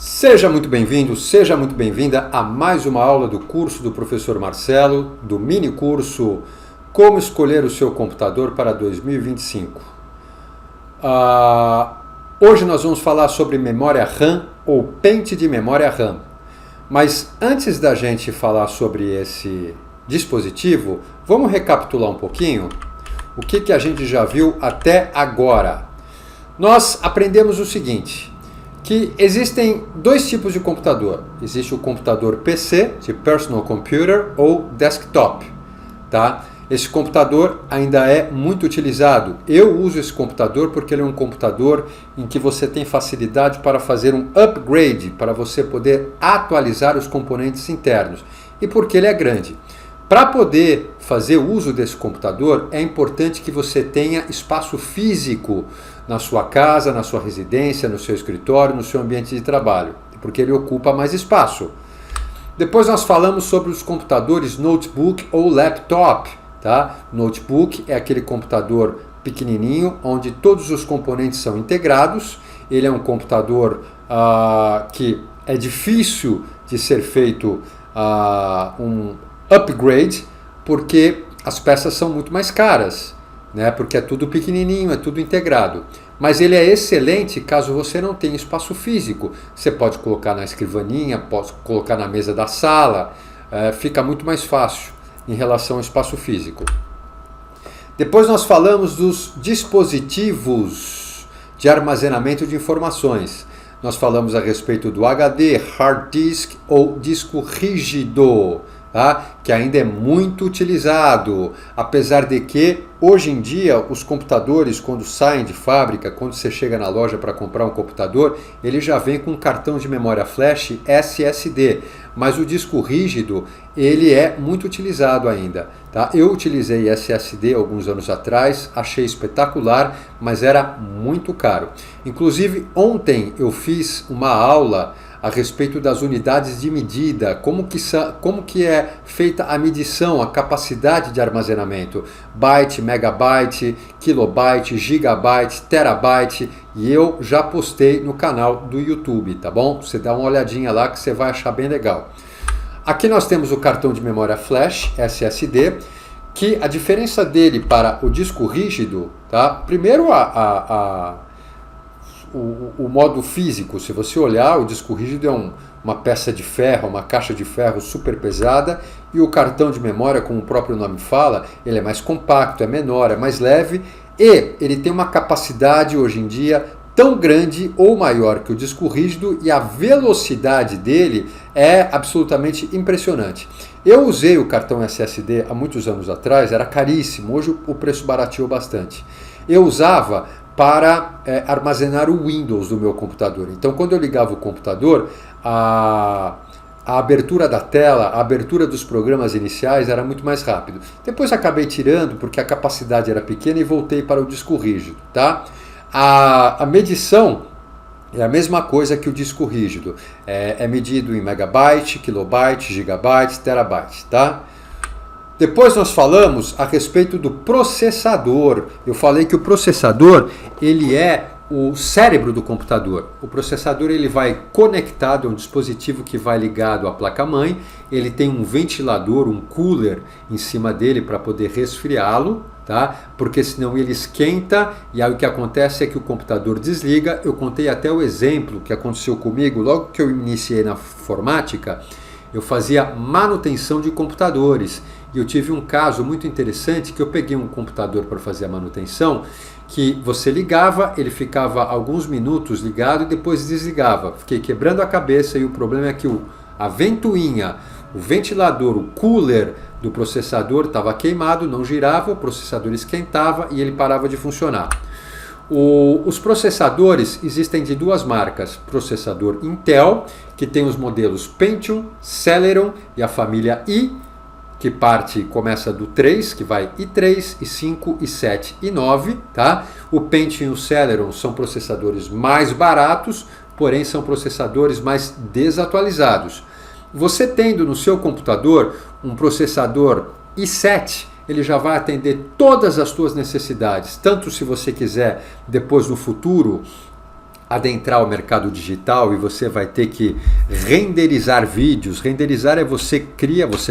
Seja muito bem-vindo, seja muito bem-vinda a mais uma aula do curso do professor Marcelo, do mini curso Como Escolher o Seu Computador para 2025. Hoje nós vamos falar sobre memória RAM ou pente de memória RAM. Mas antes da gente falar sobre esse dispositivo, vamos recapitular um pouquinho o que a gente já viu até agora. Nós aprendemos o seguinte, que existem dois tipos de computador. Existe o computador PC, de Personal Computer, ou Desktop. Tá? Esse computador ainda é muito utilizado. Eu uso esse computador porque ele é um computador em que você tem facilidade para fazer um upgrade, para você poder atualizar os componentes internos. E porque ele é grande. Para poder fazer uso desse computador, é importante que você tenha espaço físico na sua casa, na sua residência, no seu escritório, no seu ambiente de trabalho, porque ele ocupa mais espaço. Depois nós falamos sobre os computadores notebook ou laptop. Tá? Notebook é aquele computador pequenininho, onde todos os componentes são integrados. Ele é um computador que é difícil de ser feito um upgrade, porque as peças são muito mais caras, né? Porque é tudo pequenininho, é tudo integrado. Mas ele é excelente caso você não tenha espaço físico. Você pode colocar na escrivaninha, pode colocar na mesa da sala, fica muito mais fácil em relação ao espaço físico. Depois nós falamos dos dispositivos de armazenamento de informações. Nós falamos a respeito do HD, hard disk ou disco rígido. Tá? Que ainda é muito utilizado, apesar de que hoje em dia os computadores, quando saem de fábrica, quando você chega na loja para comprar um computador, ele já vem com um cartão de memória flash SSD, mas o disco rígido ele é muito utilizado ainda. Tá? Eu utilizei SSD alguns anos atrás, achei espetacular, mas era muito caro. Inclusive ontem eu fiz uma aula a respeito das unidades de medida, como que é feita a medição, a capacidade de armazenamento, byte, megabyte, kilobyte, gigabyte, terabyte, e eu já postei no canal do YouTube, tá bom? Você dá uma olhadinha lá que você vai achar bem legal. Aqui nós temos o cartão de memória flash, SSD, que a diferença dele para o disco rígido, tá? Primeiro o modo físico, se você olhar, o disco rígido é uma peça de ferro, uma caixa de ferro super pesada, e o cartão de memória, como o próprio nome fala, ele é mais compacto, é menor, é mais leve, e ele tem uma capacidade hoje em dia tão grande ou maior que o disco rígido, e a velocidade dele é absolutamente impressionante. Eu usei o cartão SSD há muitos anos atrás, era caríssimo, hoje o preço barateou bastante. Eu usava para armazenar o Windows do meu computador. Então, quando eu ligava o computador, a abertura da tela, a abertura dos programas iniciais era muito mais rápido. Depois acabei tirando porque a capacidade era pequena e voltei para o disco rígido. Tá? A medição é a mesma coisa que o disco rígido. É medido em megabyte, kilobyte, gigabyte, terabyte. Tá? Depois nós falamos a respeito do processador. Eu falei que o processador ele é o cérebro do computador. O processador ele vai conectado a um dispositivo que vai ligado à placa-mãe. Ele tem um ventilador, um cooler em cima dele para poder resfriá-lo, tá? Porque senão ele esquenta e aí o que acontece é que o computador desliga. Eu contei até o exemplo que aconteceu comigo logo que eu iniciei na informática. Eu fazia manutenção de computadores. E eu tive um caso muito interessante que eu peguei um computador para fazer a manutenção, que você ligava, ele ficava alguns minutos ligado e depois desligava. Fiquei quebrando a cabeça e o problema é que a ventoinha, o ventilador, o cooler do processador estava queimado, não girava, o processador esquentava e ele parava de funcionar. Os processadores existem de duas marcas, processador Intel, que tem os modelos Pentium, Celeron e a família i, que começa do 3, que vai i3, i5, i7 e i9, tá? O Pentium e o Celeron são processadores mais baratos, porém são processadores mais desatualizados. Você tendo no seu computador um processador i7, ele já vai atender todas as suas necessidades, tanto se você quiser depois no futuro adentrar o mercado digital e você vai ter que renderizar vídeos. Renderizar é você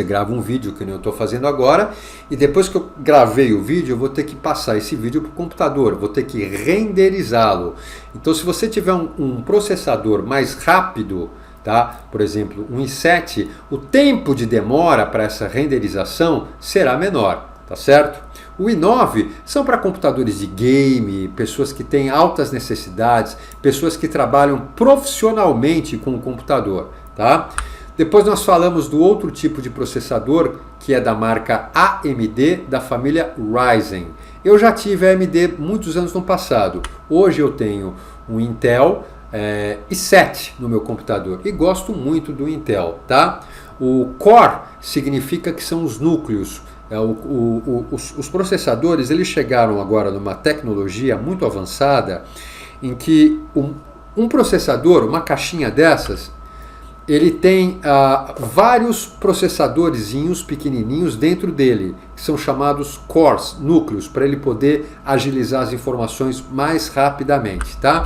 grava um vídeo, que nem eu estou fazendo agora, e depois que eu gravei o vídeo, eu vou ter que passar esse vídeo para o computador, vou ter que renderizá-lo. Então, se você tiver um processador mais rápido, tá? Por exemplo, um i7, o tempo de demora para essa renderização será menor, tá certo? O i9 são para computadores de game, pessoas que têm altas necessidades, pessoas que trabalham profissionalmente com o computador, tá? Depois nós falamos do outro tipo de processador, que é da marca AMD, da família Ryzen. Eu já tive AMD muitos anos no passado. Hoje eu tenho um Intel i7 no meu computador e gosto muito do Intel, tá? O Core significa que são os núcleos. Os processadores, eles chegaram agora numa tecnologia muito avançada em que um processador, uma caixinha dessas, ele tem vários processadorzinhos pequenininhos dentro dele, que são chamados cores, núcleos, para ele poder agilizar as informações mais rapidamente, tá?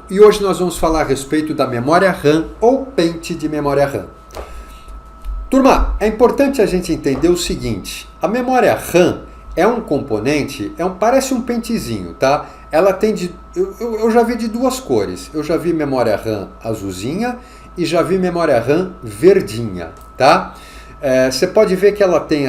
E hoje nós vamos falar a respeito da memória RAM ou pente de memória RAM. Turma, é importante a gente entender o seguinte, a memória RAM é um componente, parece um pentezinho, tá? Ela tem eu já vi de duas cores, eu já vi memória RAM azulzinha e já vi memória RAM verdinha, tá? Você pode ver que ela tem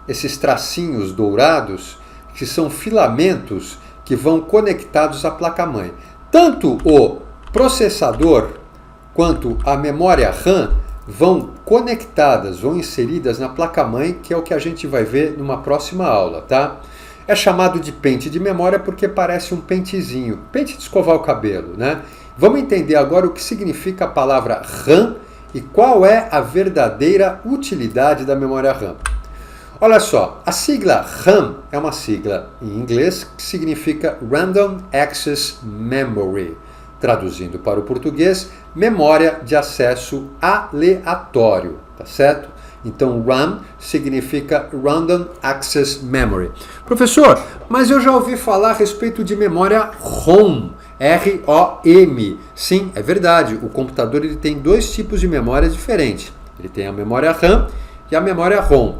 esses tracinhos dourados, que são filamentos que vão conectados à placa-mãe. Tanto o processador quanto a memória RAM vão conectadas, vão inseridas na placa-mãe, que é o que a gente vai ver numa próxima aula, tá? É chamado de pente de memória porque parece um pentezinho, pente de escovar o cabelo, né? Vamos entender agora o que significa a palavra RAM e qual é a verdadeira utilidade da memória RAM. Olha só, a sigla RAM é uma sigla em inglês que significa Random Access Memory. Traduzindo para o português, memória de acesso aleatório, tá certo? Então, RAM significa Random Access Memory. Professor, mas eu já ouvi falar a respeito de memória ROM, R-O-M. Sim, é verdade, o computador ele tem dois tipos de memória diferentes. Ele tem a memória RAM e a memória ROM.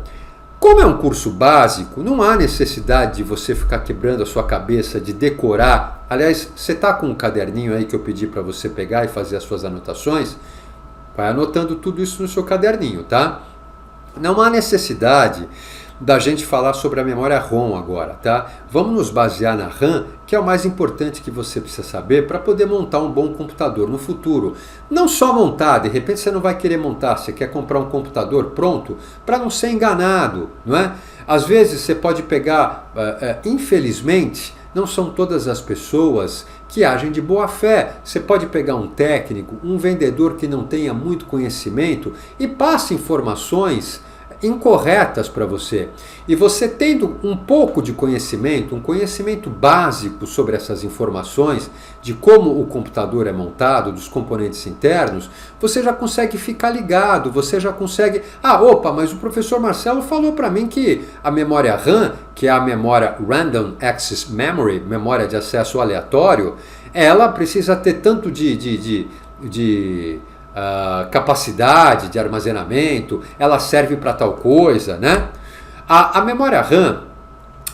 Como é um curso básico, não há necessidade de você ficar quebrando a sua cabeça, de decorar. Aliás, você está com um caderninho aí que eu pedi para você pegar e fazer as suas anotações? Vai anotando tudo isso no seu caderninho, tá? Não há necessidade da gente falar sobre a memória ROM agora, tá? Vamos nos basear na RAM, que é o mais importante que você precisa saber para poder montar um bom computador no futuro. Não só montar, de repente você não vai querer montar, você quer comprar um computador pronto para não ser enganado, não é? Às vezes você pode pegar, infelizmente, não são todas as pessoas que agem de boa fé. Você pode pegar um técnico, um vendedor que não tenha muito conhecimento e passa informações incorretas para você. E você tendo um pouco de conhecimento, um conhecimento básico sobre essas informações, de como o computador é montado, dos componentes internos, você já consegue ficar ligado, você já consegue... mas o professor Marcelo falou para mim que a memória RAM, que é a memória Random Access Memory, memória de acesso aleatório, ela precisa ter tanto de capacidade de armazenamento, ela serve para tal coisa, né? A memória RAM,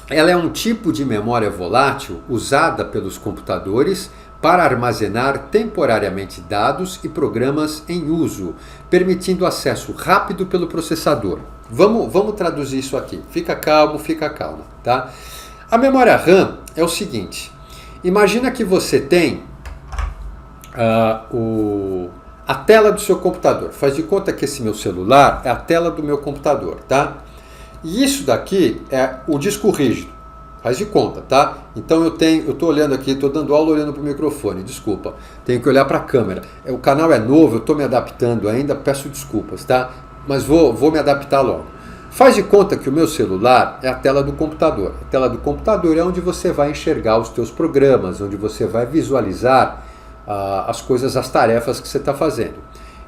ela é um tipo de memória volátil usada pelos computadores para armazenar temporariamente dados e programas em uso, permitindo acesso rápido pelo processador. Vamos traduzir isso aqui. Fica calmo, tá? A memória RAM é o seguinte, imagina que você tem a tela do seu computador. Faz de conta que esse meu celular é a tela do meu computador, tá? E isso daqui é o disco rígido. Faz de conta, tá? Então eu estou olhando aqui, estou dando aula olhando para o microfone, desculpa. Tenho que olhar para a câmera. O canal é novo, eu estou me adaptando ainda, peço desculpas, tá? Mas vou me adaptar logo. Faz de conta que o meu celular é a tela do computador. A tela do computador é onde você vai enxergar os teus programas, onde você vai visualizar as coisas, as tarefas que você está fazendo.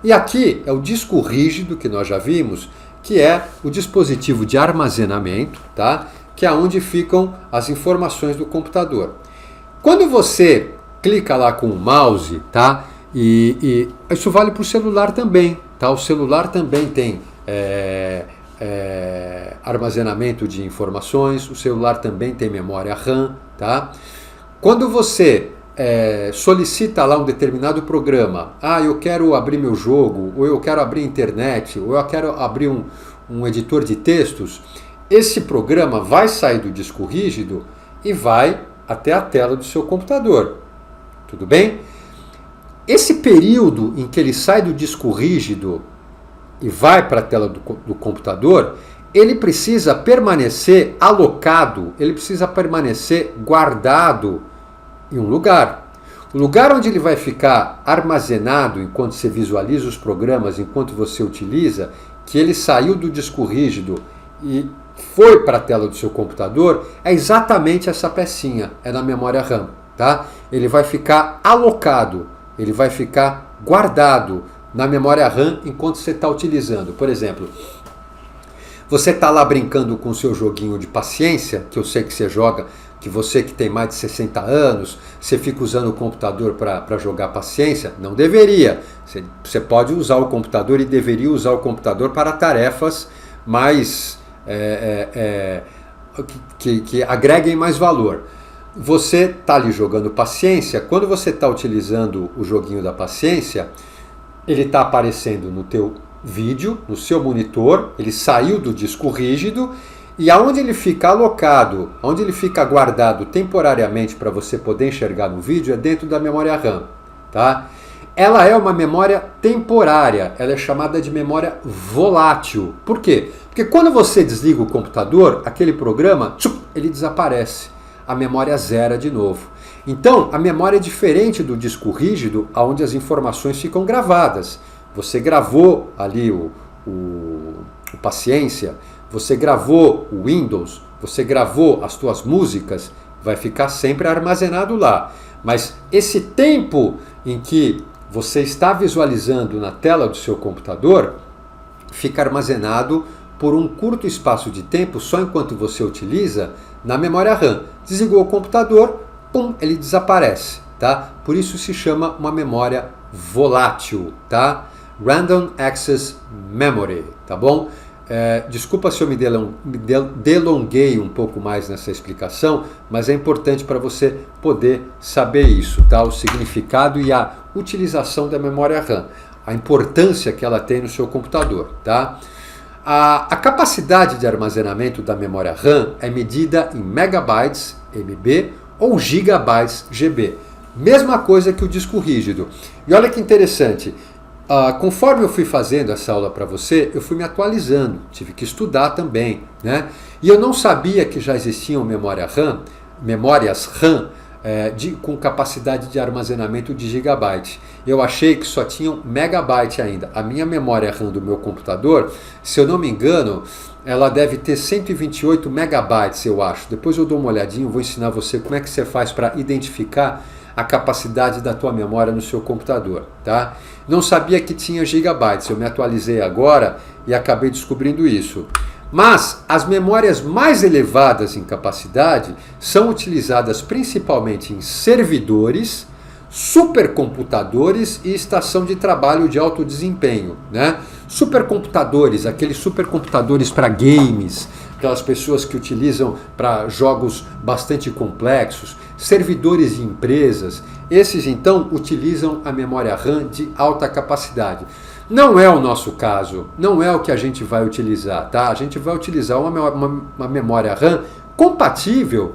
E aqui é o disco rígido que nós já vimos, que é o dispositivo de armazenamento, tá? que é onde ficam as informações do computador. Quando você clica lá com o mouse, tá? E isso vale para o celular também, tá? O celular também tem armazenamento de informações, o celular também tem memória RAM, tá? Quando você solicita lá um determinado programa, eu quero abrir meu jogo, ou eu quero abrir a internet, ou eu quero abrir um editor de textos, esse programa vai sair do disco rígido e vai até a tela do seu computador. Tudo bem? Esse período em que ele sai do disco rígido e vai para a tela do computador, ele precisa permanecer alocado, ele precisa permanecer guardado em um lugar. O lugar onde ele vai ficar armazenado enquanto você visualiza os programas, enquanto você utiliza, que ele saiu do disco rígido e foi para a tela do seu computador, é exatamente essa pecinha, é na memória RAM. Tá? Ele vai ficar alocado, ele vai ficar guardado na memória RAM enquanto você está utilizando. Por exemplo, você está lá brincando com o seu joguinho de paciência, que eu sei que você joga, que você que tem mais de 60 anos, você fica usando o computador para jogar paciência? Não deveria. Você pode usar o computador e deveria usar o computador para tarefas mais que agreguem mais valor. Você está ali jogando paciência, quando você está utilizando o joguinho da paciência, ele está aparecendo no teu vídeo, no seu monitor, ele saiu do disco rígido, e aonde ele fica alocado, onde ele fica guardado temporariamente para você poder enxergar no vídeo, é dentro da memória RAM. Tá? Ela é uma memória temporária, ela é chamada de memória volátil. Por quê? Porque quando você desliga o computador, aquele programa, ele desaparece. A memória zera de novo. Então, a memória é diferente do disco rígido, onde as informações ficam gravadas. Você gravou ali o Paciência, você gravou o Windows, você gravou as suas músicas, vai ficar sempre armazenado lá. Mas esse tempo em que você está visualizando na tela do seu computador, fica armazenado por um curto espaço de tempo, só enquanto você utiliza, na memória RAM. Desligou o computador, ele desaparece, tá? Por isso se chama uma memória volátil, tá? Random Access Memory, tá bom? Desculpa se eu me delonguei um pouco mais nessa explicação, mas é importante para você poder saber isso, tá? O significado e a utilização da memória RAM, a importância que ela tem no seu computador, tá? A capacidade de armazenamento da memória RAM é medida em megabytes MB ou gigabytes GB. Mesma coisa que o disco rígido. E olha que interessante, conforme eu fui fazendo essa aula para você, eu fui me atualizando, tive que estudar também, né? E eu não sabia que já existiam memórias RAM com capacidade de armazenamento de gigabyte. Eu achei que só tinham megabyte ainda. A minha memória RAM do meu computador, se eu não me engano, ela deve ter 128 megabytes, eu acho. Depois eu dou uma olhadinha, vou ensinar você como é que você faz para identificar a capacidade da tua memória no seu computador, tá? Não sabia que tinha gigabytes, eu me atualizei agora e acabei descobrindo isso. Mas as memórias mais elevadas em capacidade são utilizadas principalmente em servidores, supercomputadores e estação de trabalho de alto desempenho, né? Supercomputadores, aqueles supercomputadores para games, aquelas pessoas que utilizam para jogos bastante complexos, servidores de empresas, esses então utilizam a memória RAM de alta capacidade. Não é o nosso caso, não é o que a gente vai utilizar, tá? A gente vai utilizar uma memória RAM compatível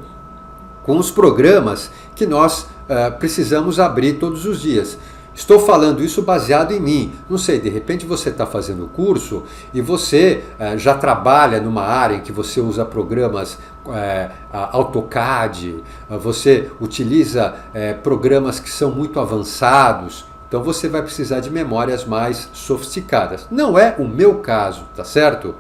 com os programas que nós precisamos abrir todos os dias. Estou falando isso baseado em mim. Não sei, de repente você está fazendo o curso e você já trabalha numa área em que você usa programas AutoCAD, você utiliza programas que são muito avançados. Então você vai precisar de memórias mais sofisticadas. Não é o meu caso, tá certo?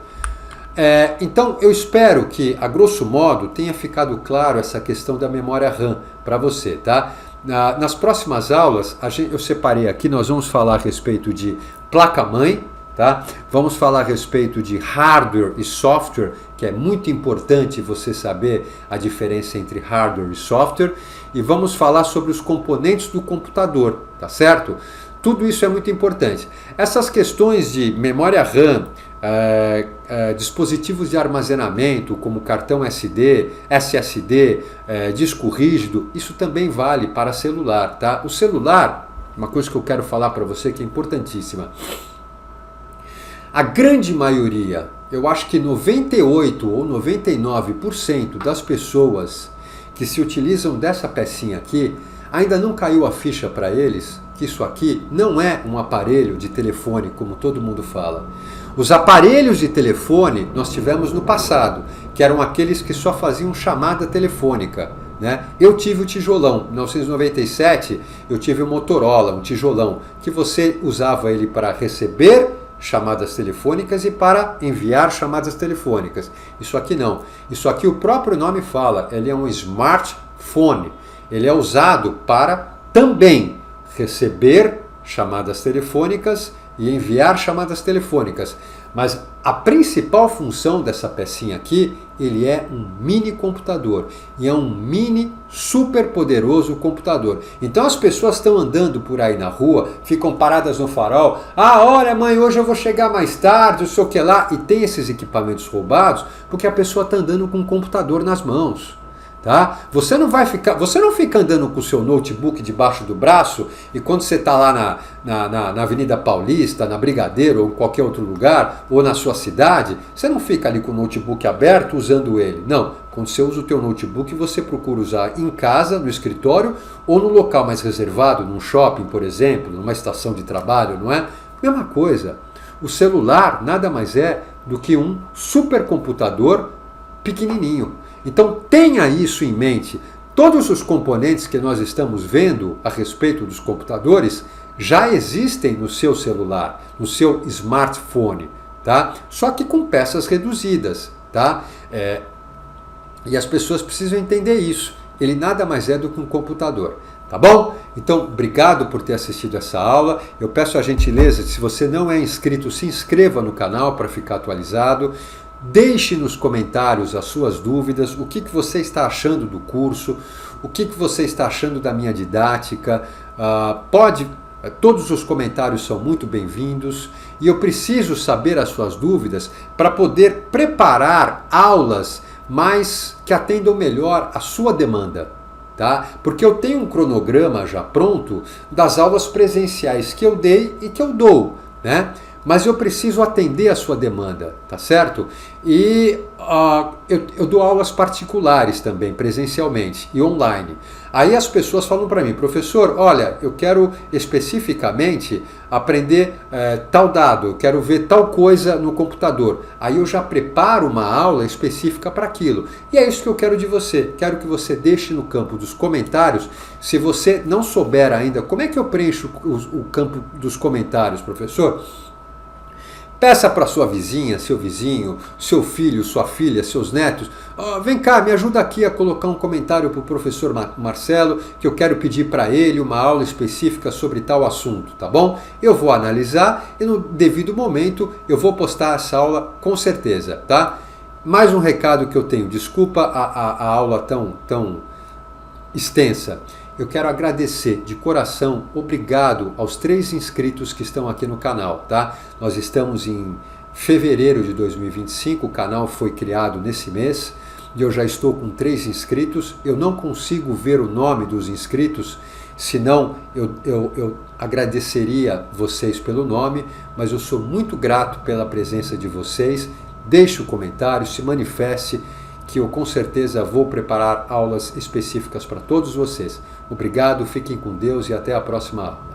Então eu espero que, a grosso modo, tenha ficado claro essa questão da memória RAM para você, tá? Nas próximas aulas, eu separei aqui, nós vamos falar a respeito de placa-mãe, tá? Vamos falar a respeito de hardware e software que é muito importante você saber a diferença entre hardware e software, e vamos falar sobre os componentes do computador, tá certo? Tudo isso é muito importante. Essas questões de memória RAM, dispositivos de armazenamento como cartão SD, SSD, disco rígido, isso também vale para celular, tá? O celular, uma coisa que eu quero falar para você que é importantíssima. A grande maioria, eu acho que 98 ou 99% das pessoas que se utilizam dessa pecinha aqui, ainda não caiu a ficha para eles que isso aqui não é um aparelho de telefone, como todo mundo fala. Os aparelhos de telefone nós tivemos no passado, que eram aqueles que só faziam chamada telefônica, né? Eu tive o tijolão, em 1997 eu tive o Motorola, um tijolão, que você usava ele para receber chamadas telefônicas e para enviar chamadas telefônicas. Isso aqui não. Isso aqui o próprio nome fala, ele é um smartphone. Ele é usado para também receber chamadas telefônicas e enviar chamadas telefônicas. Mas a principal função dessa pecinha aqui, ele é um mini computador. E é um mini super poderoso computador. Então as pessoas estão andando por aí na rua, ficam paradas no farol. Ah, olha mãe, hoje eu vou chegar mais tarde, não sei o que lá. E tem esses equipamentos roubados porque a pessoa está andando com um computador nas mãos. Tá? Você não fica andando com o seu notebook debaixo do braço e quando você está lá na Avenida Paulista, na Brigadeiro ou em qualquer outro lugar, ou na sua cidade, você não fica ali com o notebook aberto usando ele. Não, quando você usa o teu notebook, você procura usar em casa, no escritório ou no local mais reservado, num shopping, por exemplo, numa estação de trabalho, não é? Mesma coisa. O celular nada mais é do que um supercomputador pequenininho. Então tenha isso em mente. Todos os componentes que nós estamos vendo a respeito dos computadores já existem no seu celular, no seu smartphone, tá? Só que com peças reduzidas, tá? E as pessoas precisam entender isso. Ele nada mais é do que um computador, tá bom? Então, obrigado por ter assistido essa aula. Eu peço a gentileza, se você não é inscrito, se inscreva no canal para ficar atualizado. Deixe nos comentários as suas dúvidas, o que você está achando do curso, o que você está achando da minha didática. Todos os comentários são muito bem-vindos e eu preciso saber as suas dúvidas para poder preparar aulas que atendam melhor a sua demanda. Tá? Porque eu tenho um cronograma já pronto das aulas presenciais que eu dei e que eu dou, né? Mas eu preciso atender a sua demanda, tá certo? E eu dou aulas particulares também, presencialmente e online. Aí as pessoas falam para mim, professor, olha, eu quero especificamente aprender tal dado, eu quero ver tal coisa no computador. Aí eu já preparo uma aula específica para aquilo. E é isso que eu quero de você. Quero que você deixe no campo dos comentários, se você não souber ainda, como é que eu preencho o campo dos comentários, professor? Peça para sua vizinha, seu vizinho, seu filho, sua filha, seus netos, vem cá, me ajuda aqui a colocar um comentário para o professor Marcelo, que eu quero pedir para ele uma aula específica sobre tal assunto, tá bom? Eu vou analisar e no devido momento eu vou postar essa aula com certeza, tá? Mais um recado que eu tenho, desculpa a aula tão extensa. Eu quero agradecer de coração, obrigado aos 3 inscritos que estão aqui no canal, tá? Nós estamos em fevereiro de 2025, o canal foi criado nesse mês e eu já estou com 3 inscritos. Eu não consigo ver o nome dos inscritos, senão eu agradeceria vocês pelo nome, mas eu sou muito grato pela presença de vocês. Deixe o comentário, se manifeste, que eu com certeza vou preparar aulas específicas para todos vocês. Obrigado, fiquem com Deus e até a próxima aula.